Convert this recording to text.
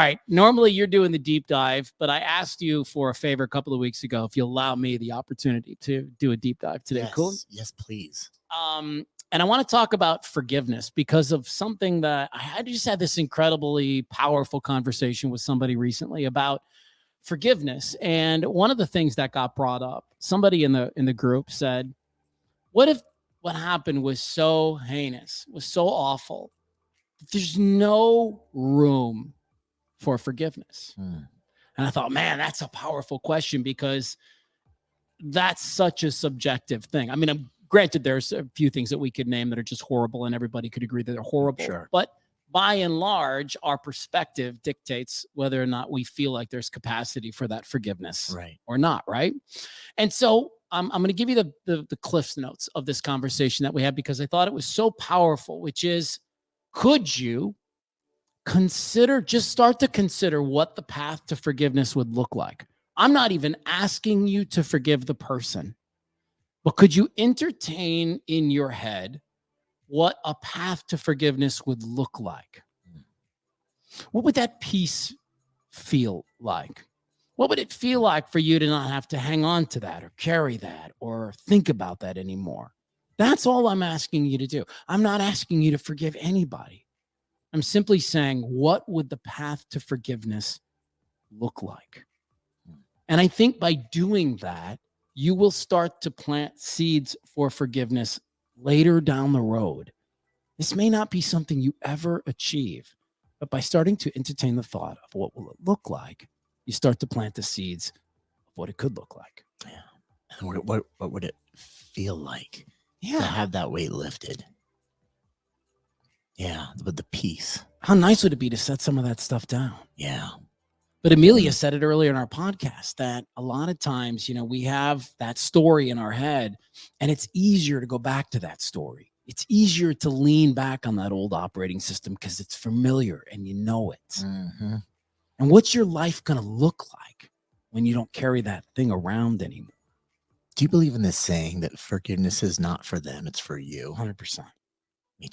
right. Normally you're doing the deep dive, but I asked you for a favor a couple of weeks ago if you allow me the opportunity to do a deep dive today. Yes, Cool. yes, please. And I want to talk about forgiveness because of something that I just had this incredibly powerful conversation with somebody recently about forgiveness. And one of the things that got brought up, somebody in the group said, what if what happened was so heinous, was so awful, that there's no room for forgiveness? And I thought, man, that's a powerful question because that's such a subjective thing. I mean, I'm granted there's a few things that we could name that are just horrible and everybody could agree that they're horrible. Sure. But by and large, our perspective dictates whether or not we feel like there's capacity for that forgiveness Right. or not, right? And so I'm going to give you the Cliff's notes of this conversation that we had because I thought it was so powerful, which is, could you start to consider what the path to forgiveness would look like? I'm not even asking you to forgive the person, but could you entertain in your head what a path to forgiveness would look like? What would that peace feel like? What would it feel like for you to not have to hang on to that or carry that or think about that anymore? That's all I'm asking you to do. I'm not asking you to forgive anybody. I'm simply saying, what would the path to forgiveness look like? And I think by doing that, you will start to plant seeds for forgiveness later down the road. This may not be something you ever achieve, but by starting to entertain the thought of what will it look like, you start to plant the seeds of what it could look like. Yeah. And what would it feel like to Yeah. have that weight lifted? Yeah, with the peace. How nice would it be to set some of that stuff down? Yeah. But Amelia said it earlier in our podcast that a lot of times, we have that story in our head and it's easier to go back to that story. It's easier to lean back on that old operating system because it's familiar and you know it. Mm-hmm. And what's your life going to look like when you don't carry that thing around anymore? Do you believe in this saying that forgiveness is not for them, it's for you? 100%.